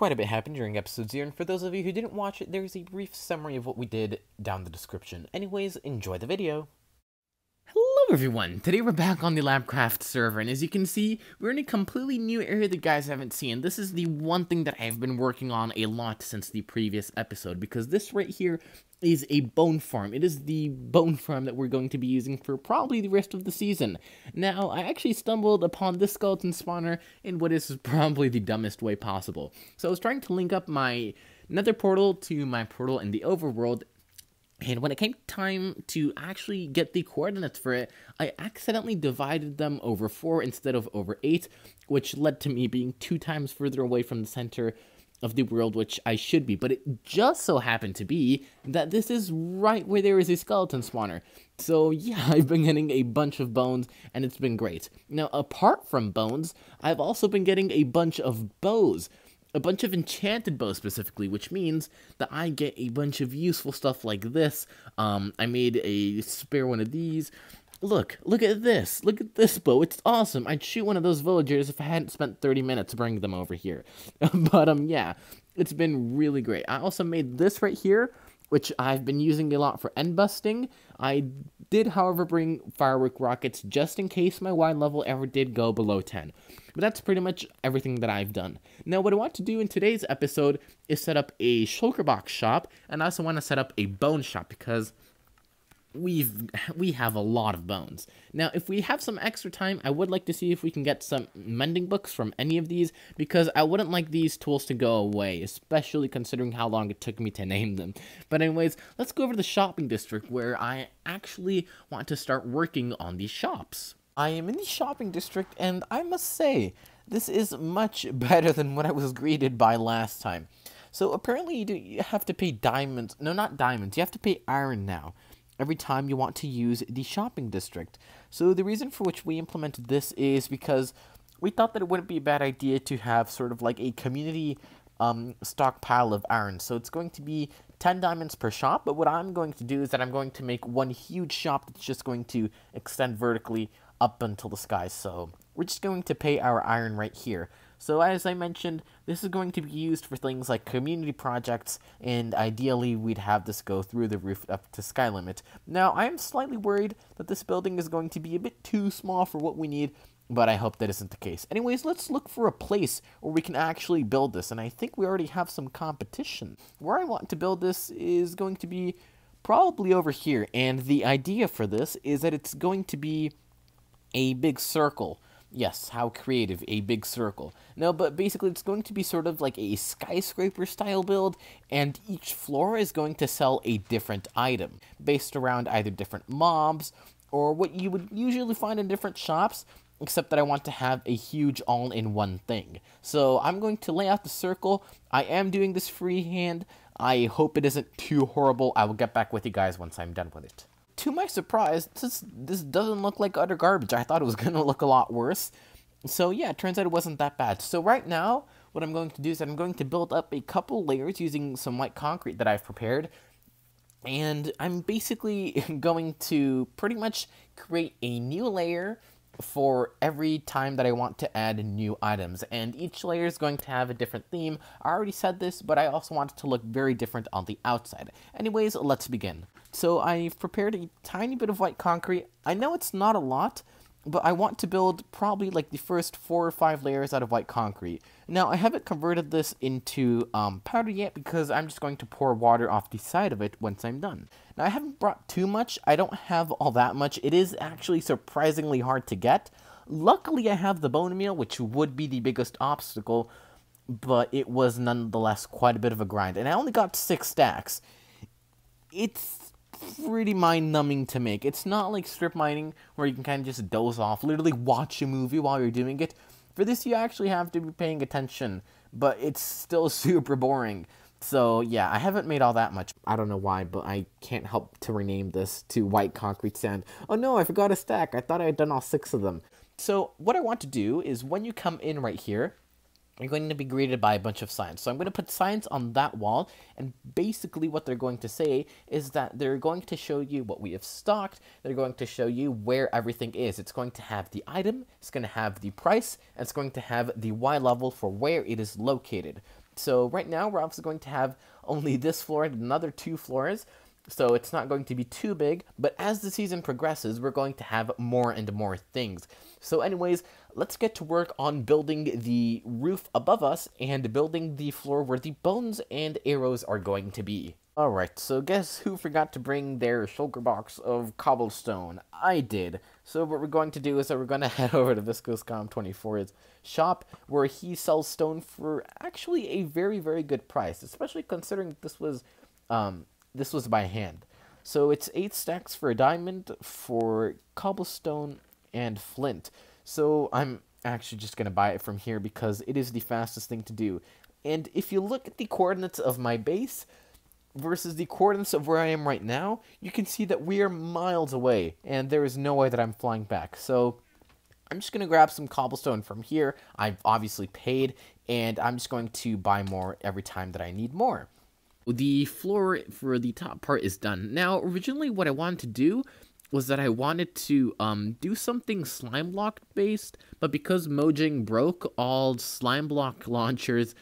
quite a bit happened during episode 0, and for those of you who didn't watch it, there's a brief summary of what we did down the description. Anyways, enjoy the video. Hello everyone! Today we're back on the Labcraft server, and as you can see, we're in a completely new area that you guys haven't seen. This is the one thing that I've been working on a lot since the previous episode, because this right here is a bone farm. It is the bone farm that we're going to be using for probably the rest of the season. Now, I actually stumbled upon this skeleton spawner in what is probably the dumbest way possible. So I was trying to link up my nether portal to my portal in the overworld, and when it came time to actually get the coordinates for it, I accidentally divided them over 4 instead of over 8, which led to me being 2 times further away from the center of the world, which I should be. But it just so happened to be that this is right where there is a skeleton spawner. So yeah, I've been getting a bunch of bones, and it's been great. Now, apart from bones, I've also been getting a bunch of bows. A bunch of enchanted bows specifically, which means that I get a bunch of useful stuff like this. I made a spare one of these. Look at this. Look at this bow. It's awesome. I'd shoot one of those villagers if I hadn't spent 30 minutes bringing them over here. But yeah, it's been really great. I also made this right here, which I've been using a lot for end busting. I did, however, bring firework rockets just in case my wine level ever did go below 10. But that's pretty much everything that I've done. Now, what I want to do in today's episode is set up a shulker box shop, and I also want to set up a bone shop because we have a lot of bones. Now, if we have some extra time, I would like to see if we can get some mending books from any of these, because I wouldn't like these tools to go away, especially considering how long it took me to name them. But anyways, let's go over to the shopping district where I actually want to start working on these shops. I am in the shopping district, and I must say, this is much better than what I was greeted by last time. So apparently you have to pay diamonds, no, not diamonds, you have to pay iron now every time you want to use the shopping district. So the reason for which we implemented this is because we thought that it wouldn't be a bad idea to have sort of like a community stockpile of iron. So it's going to be 10 diamonds per shop, but what I'm going to do is that I'm going to make one huge shop that's just going to extend vertically up until the sky. So we're just going to pay our iron right here. So as I mentioned, this is going to be used for things like community projects, and ideally we'd have this go through the roof up to sky limit. Now, I am slightly worried that this building is going to be a bit too small for what we need, but I hope that isn't the case. Anyways, let's look for a place where we can actually build this, and I think we already have some competition. Where I want to build this is going to be probably over here, and the idea for this is that it's going to be a big circle. Yes, how creative, a big circle. No, but basically it's going to be sort of like a skyscraper style build, and each floor is going to sell a different item, based around either different mobs, or what you would usually find in different shops, except that I want to have a huge all-in-one thing. So I'm going to lay out the circle. I am doing this freehand. I hope it isn't too horrible. I will get back with you guys once I'm done with it. To my surprise, this doesn't look like utter garbage. I thought it was going to look a lot worse. So yeah, it turns out it wasn't that bad. So right now, what I'm going to do is that I'm going to build up a couple layers using some white concrete that I've prepared. And I'm basically going to pretty much create a new layer for every time that I want to add new items, and each layer is going to have a different theme. I already said this, but I also want it to look very different on the outside. Anyways, let's begin. So I've prepared a tiny bit of white concrete. I know it's not a lot, but I want to build probably like the first 4 or 5 layers out of white concrete. Now, I haven't converted this into powder yet because I'm just going to pour water off the side of it once I'm done. Now, I haven't brought too much. I don't have all that much. It is actually surprisingly hard to get. Luckily, I have the bone meal, which would be the biggest obstacle, but it was nonetheless quite a bit of a grind. And I only got 6 stacks. It's pretty mind-numbing to make. It's not like strip mining where you can kind of just doze off, literally watch a movie while you're doing it. For this, you actually have to be paying attention, but it's still super boring. So yeah, I haven't made all that much. I don't know why, but I can't help to rename this to white concrete sand. Oh no, I forgot a stack. I thought I had done all 6 of them. So what I want to do is when you come in right here, you're going to be greeted by a bunch of signs. So I'm going to put signs on that wall, and basically what they're going to say is that they're going to show you what we have stocked, they're going to show you where everything is. It's going to have the item, it's going to have the price, and it's going to have the Y level for where it is located. So right now we're obviously going to have only this floor and another 2 floors, so it's not going to be too big, but as the season progresses, we're going to have more and more things. So anyways, let's get to work on building the roof above us and building the floor where the bones and arrows are going to be. Alright, so guess who forgot to bring their shulker box of cobblestone? I did. So what we're going to do is that we're going to head over to ViscosCom24's shop, where he sells stone for actually a very, very good price, especially considering this was by hand. So it's 8 stacks for a diamond, for cobblestone, and flint. So I'm actually just going to buy it from here because it is the fastest thing to do. And if you look at the coordinates of my base versus the coordinates of where I am right now, you can see that we are miles away, and there is no way that I'm flying back. So I'm just going to grab some cobblestone from here. I've obviously paid, and I'm just going to buy more every time that I need more. The floor for the top part is done. Now, originally what I wanted to do was that I wanted to do something slime block based, but because Mojang broke all slime block launchers,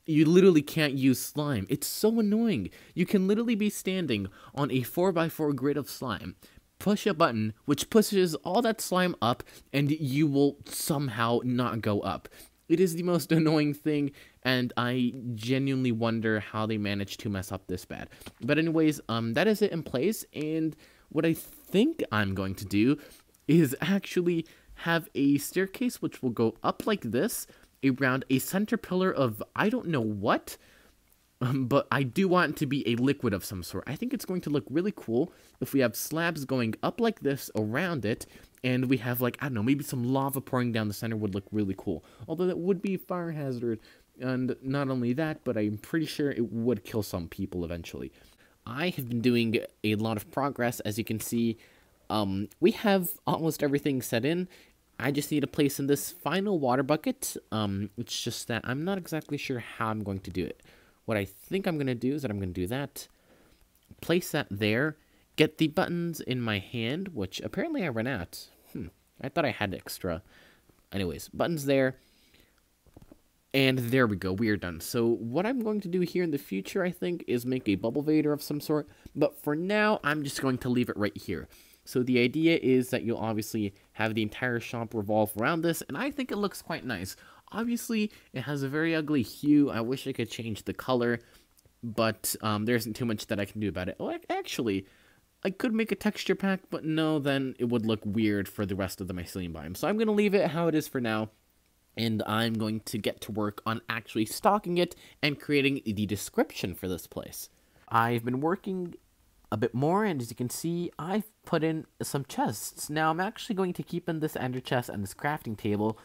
you literally can't use slime. It's so annoying. You can literally be standing on a 4x4 grid of slime, push a button, which pushes all that slime up, and you will somehow not go up. It is the most annoying thing, and I genuinely wonder how they managed to mess up this bad. But anyways, that is it in place, and what I think I'm going to do is actually have a staircase which will go up like this, around a center pillar of I don't know what, but I do want it to be a liquid of some sort. I think it's going to look really cool if we have slabs going up like this around it, and we have, like, I don't know, maybe some lava pouring down the center would look really cool. Although that would be a fire hazard, and not only that, but I'm pretty sure it would kill some people eventually. I have been doing a lot of progress, as you can see. We have almost everything set in. I just need to place in this final water bucket. It's just that I'm not exactly sure how I'm going to do it. What I think I'm going to do is that I'm going to do that, place that there, get the buttons in my hand, which apparently I ran out. I thought I had extra. Anyways, buttons there, and there we go, we are done. So what I'm going to do here in the future, I think, is make a bubble vader of some sort, but for now, I'm just going to leave it right here. So the idea is that you'll obviously have the entire shop revolve around this, and I think it looks quite nice. Obviously, it has a very ugly hue. I wish I could change the color, but there isn't too much that I can do about it. Oh, actually, I could make a texture pack, but no, then it would look weird for the rest of the mycelium biome. So I'm going to leave it how it is for now, and I'm going to get to work on actually stocking it and creating the description for this place. I've been working a bit more, and as you can see, I've put in some chests. Now, I'm actually going to keep in this ender chest and this crafting table,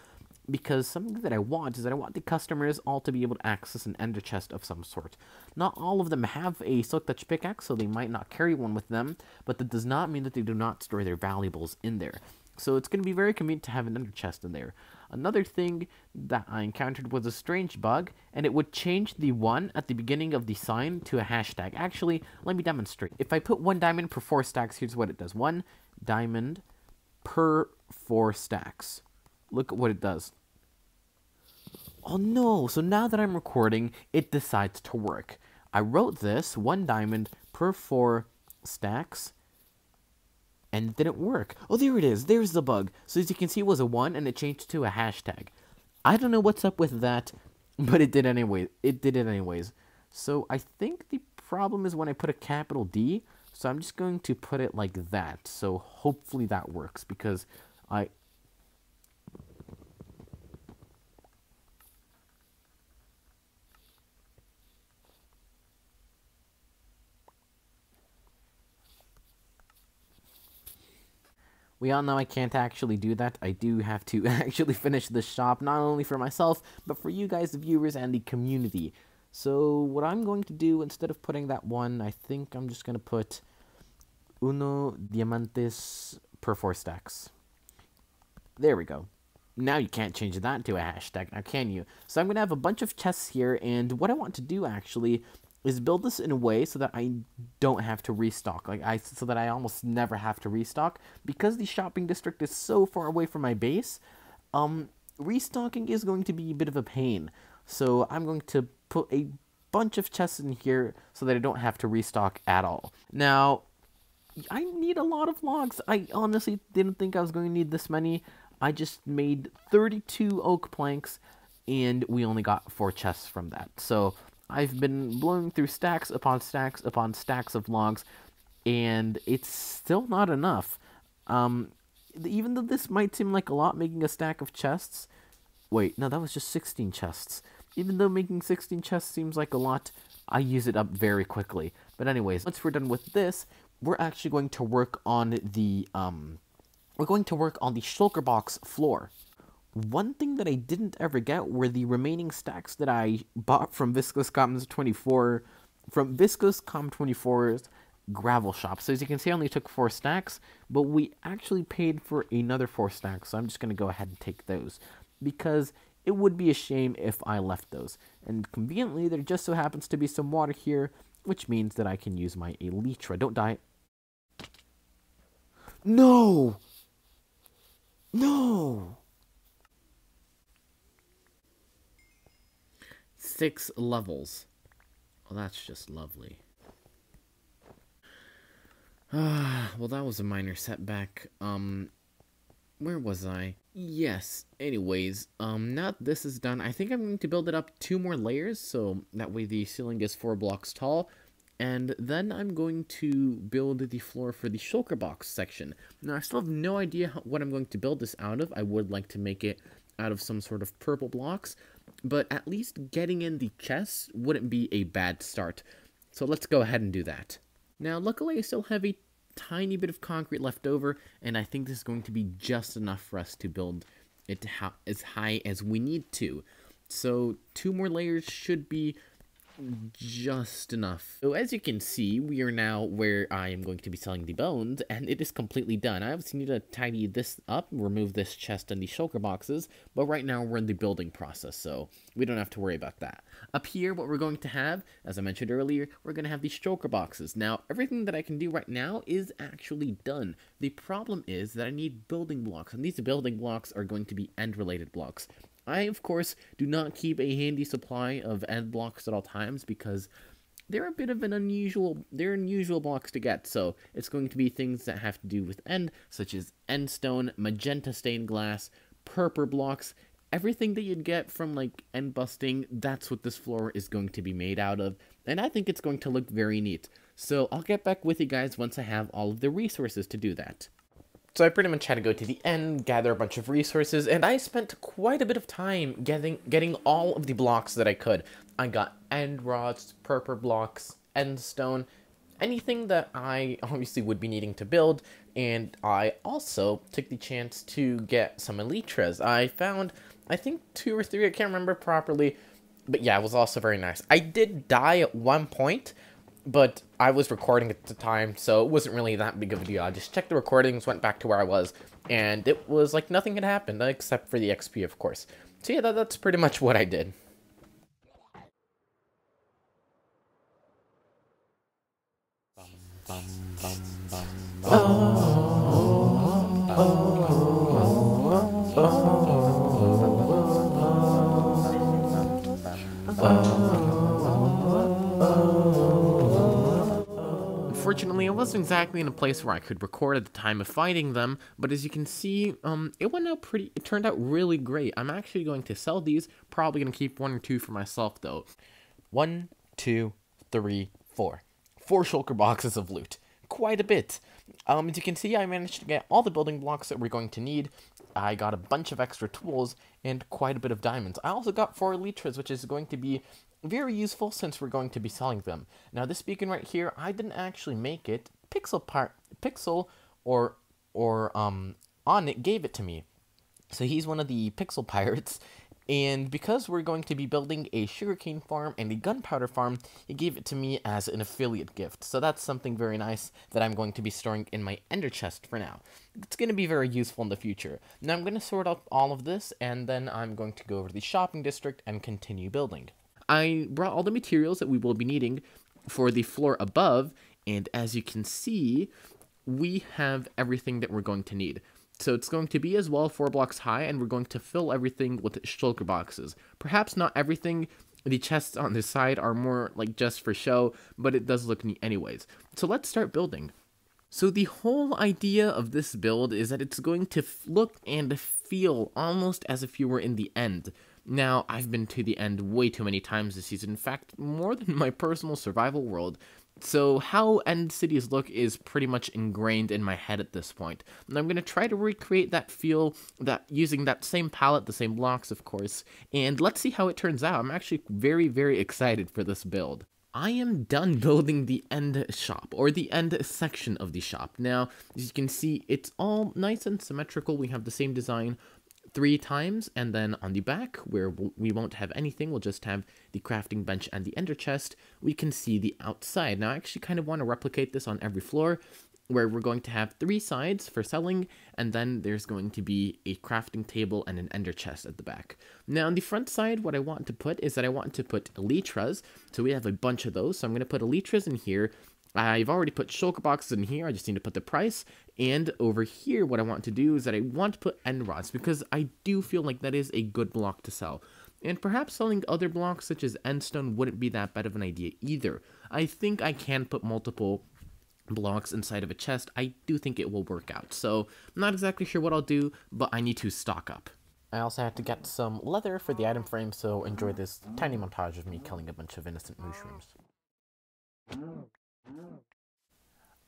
because something that I want is that I want the customers all to be able to access an ender chest of some sort. Not all of them have a silk touch pickaxe, so they might not carry one with them, but that does not mean that they do not store their valuables in there. So it's going to be very convenient to have an ender chest in there. Another thing that I encountered was a strange bug, and it would change the 1 at the beginning of the sign to a hashtag. Actually, let me demonstrate. If I put 1 diamond per 4 stacks, here's what it does. 1 diamond per 4 stacks. Look at what it does. Oh no, so now that I'm recording, it decides to work. I wrote this, 1 diamond per 4 stacks, and it didn't work. Oh, there it is. There's the bug. So as you can see, it was a 1, and it changed to a hashtag. I don't know what's up with that, but it did anyway. It did it anyways. So I think the problem is when I put a capital D, so I'm just going to put it like that. So hopefully that works, because we all know I can't actually do that. I do have to actually finish this shop, not only for myself, but for you guys, the viewers, and the community. So what I'm going to do, instead of putting that 1, I think I'm just going to put uno diamantes per 4 stacks. There we go. Now you can't change that to a hashtag, now can you? So I'm going to have a bunch of chests here, and what I want to do, actually, is build this in a way so that I don't have to restock, so that I almost never have to restock. Because the shopping district is so far away from my base, restocking is going to be a bit of a pain. So I'm going to put a bunch of chests in here so that I don't have to restock at all. Now, I need a lot of logs. I honestly didn't think I was going to need this many. I just made 32 oak planks, and we only got 4 chests from that. So I've been blowing through stacks upon stacks upon stacks of logs, and it's still not enough. Even though this might seem like a lot, making a stack of chests... Wait, no, that was just 16 chests. Even though making 16 chests seems like a lot, I use it up very quickly. But anyways, once we're done with this, we're actually going to work on the shulker box floor. One thing that I didn't ever get were the remaining stacks that I bought from ViscosCom24's gravel shop. So as you can see, I only took 4 stacks, but we actually paid for another 4 stacks, so I'm just going to go ahead and take those, because it would be a shame if I left those. And conveniently, there just so happens to be some water here, which means that I can use my elytra. Don't die. No! No! 6 levels. Well, that's just lovely. Well, that was a minor setback. Where was I? Yes, anyways, now that this is done, I think I'm going to build it up 2 more layers, so that way the ceiling is 4 blocks tall, and then I'm going to build the floor for the shulker box section. Now, I still have no idea what I'm going to build this out of. I would like to make it out of some sort of purple blocks, but at least getting in the chests wouldn't be a bad start, so let's go ahead and do that. Now, luckily, I still have a tiny bit of concrete left over, and I think this is going to be just enough for us to build it as high as we need to. So 2 more layers should be just enough. So as you can see, we are now where I am going to be selling the bones, and it is completely done. I obviously need to tidy this up, remove this chest and the shulker boxes, but right now we're in the building process, so we don't have to worry about that. Up here, what we're going to have, as I mentioned earlier, we're going to have these shulker boxes. Now, everything that I can do right now is actually done. The problem is that I need building blocks, and these building blocks are going to be end-related blocks. I, of course, do not keep a handy supply of end blocks at all times because they're a bit of an unusual blocks to get, so it's going to be things that have to do with end, such as end stone, magenta stained glass, purple blocks, everything that you'd get from, like, end busting. That's what this floor is going to be made out of, and I think it's going to look very neat. So I'll get back with you guys once I have all of the resources to do that. So I pretty much had to go to the end, gather a bunch of resources, and I spent quite a bit of time getting all of the blocks that I could. I got end rods, purple blocks, end stone, anything that I obviously would be needing to build, and I also took the chance to get some elytras. I found, I think, 2 or 3, I can't remember properly, but yeah, it was also very nice. I did die at one point, but I was recording at the time, so it wasn't really that big of a deal. I just checked the recordings, went back to where I was, and it was like nothing had happened, except for the XP, of course. So yeah, that's pretty much what I did. Unfortunately, I wasn't exactly in a place where I could record at the time of fighting them, but as you can see, it turned out really great. I'm actually going to sell these, probably going to keep 1 or 2 for myself, though. 1, 2, 3, 4. 4 shulker boxes of loot. Quite a bit. As you can see, I managed to get all the building blocks that we're going to need. I got a bunch of extra tools and quite a bit of diamonds. I also got 4 elytras, which is going to be very useful since we're going to be selling them. Now, this beacon right here, I didn't actually make it. Onnet gave it to me. So he's one of the Pixel Pirates, and because we're going to be building a sugarcane farm and a gunpowder farm, he gave it to me as an affiliate gift. So that's something very nice that I'm going to be storing in my ender chest for now. It's going to be very useful in the future. Now I'm going to sort out all of this, and then I'm going to go over to the shopping district and continue building. I brought all the materials that we will be needing for the floor above, and as you can see, we have everything that we're going to need. So it's going to be as well 4 blocks high, and we're going to fill everything with shulker boxes. Perhaps not everything the chests on the side are more like just for show, but it does look neat anyways. So let's start building. So the whole idea of this build is that it's going to look and feel almost as if you were in the end. Now, I've been to the end way too many times this season, in fact, more than my personal survival world. So how end cities look is pretty much ingrained in my head at this point. And I'm going to try to recreate that feel that using that same palette, the same blocks, of course, and let's see how it turns out. I'm actually very, very excited for this build. I am done building the end shop, or the end section of the shop. Now, as you can see, it's all nice and symmetrical. We have the same design 3 times, and then on the back, where we won't have anything, we'll just have the crafting bench and the ender chest, we can see the outside. Now, I actually kind of want to replicate this on every floor, where we're going to have 3 sides for selling, and then there's going to be a crafting table and an ender chest at the back. Now, on the front side, what I want to put is that I want to put elytras, so we have a bunch of those, so I'm going to put elytras in here. I've already put shulker boxes in here, I just need to put the price, and over here what I want to do is that I want to put end rods, because I do feel like that is a good block to sell. And perhaps selling other blocks such as endstone wouldn't be that bad of an idea either. I think I can put multiple blocks inside of a chest. I do think it will work out, so I'm not exactly sure what I'll do, but I need to stock up. I also had to get some leather for the item frame, so enjoy this tiny montage of me killing a bunch of innocent mushrooms.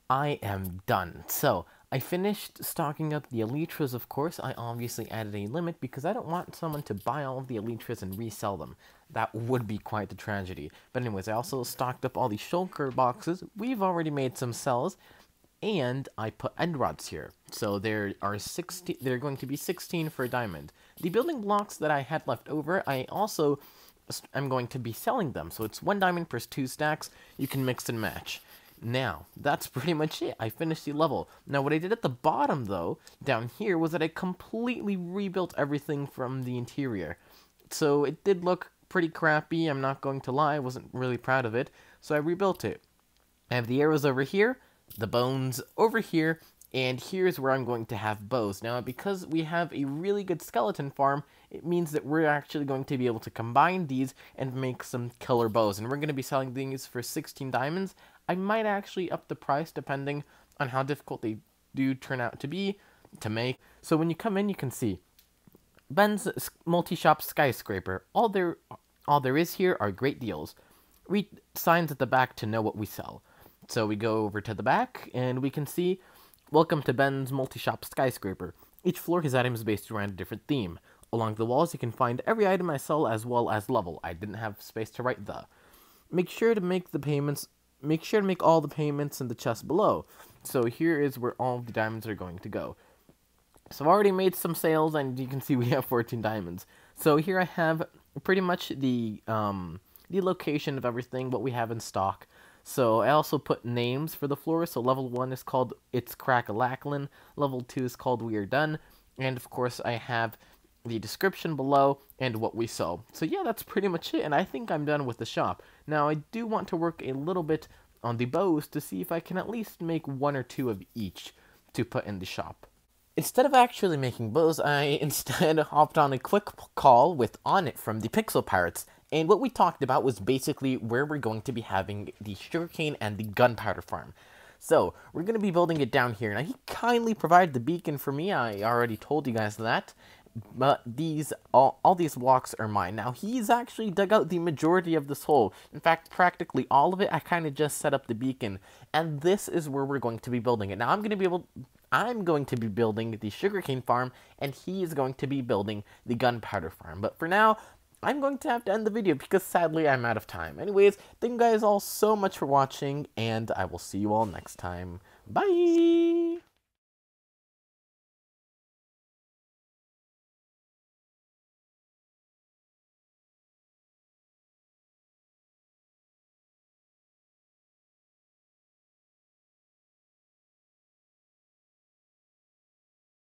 I am done. So, I finished stocking up the elytras, of course. I obviously added a limit because I don't want someone to buy all of the elytras and resell them. That would be quite a tragedy. But anyways, I also stocked up all the shulker boxes. We've already made some cells. And I put end rods here. So there are 16, there are going to be 16 for a diamond. The building blocks that I had left over, I also am going to be selling them. So it's 1 diamond per 2 stacks. You can mix and match. Now, that's pretty much it. I finished the level. Now, what I did at the bottom, though, down here, was that I completely rebuilt everything from the interior. So it did look pretty crappy, I'm not going to lie. I wasn't really proud of it. So I rebuilt it. I have the arrows over here, the bones over here, and here's where I'm going to have bows. Now, because we have a really good skeleton farm, it means that we're actually going to be able to combine these and make some killer bows. And we're going to be selling these for 16 diamonds. I might actually up the price depending on how difficult they do turn out to be to make. So when you come in, you can see Ben's MultiShop Skyscraper. All there is here are great deals. Read signs at the back to know what we sell. So we go over to the back, and we can see, welcome to Ben's MultiShop Skyscraper. Each floor has items based around a different theme. Along the walls, you can find every item I sell as well as level. I didn't have space to write the. Make sure to make all the payments in the chest below. So here is where all the diamonds are going to go. So I've already made some sales, and you can see we have 14 diamonds. So here I have pretty much the location of everything, what we have in stock. So I also put names for the floors. So level 1 is called It's Crack-a-Lacklin. Level 2 is called We Are Done. And of course I have the description below and what we sell. So yeah, that's pretty much it. And I think I'm done with the shop. Now I do want to work a little bit on the bows to see if I can at least make 1 or 2 of each to put in the shop. Instead of actually making bows, I instead hopped on a quick call with Onnet from ThePixelPirates. And what we talked about was basically where we're going to be having the sugarcane and the gunpowder farm. So, we're going to be building it down here. Now, he kindly provided the beacon for me. I already told you guys that. But all these blocks are mine. Now, he's actually dug out the majority of this hole. In fact, practically all of it, I kind of just set up the beacon. And this is where we're going to be building it. Now, I'm going to be building the sugarcane farm, and he is going to be building the gunpowder farm. But for now, I'm going to have to end the video because sadly I'm out of time. Anyways, thank you guys all so much for watching, and I will see you all next time. Bye!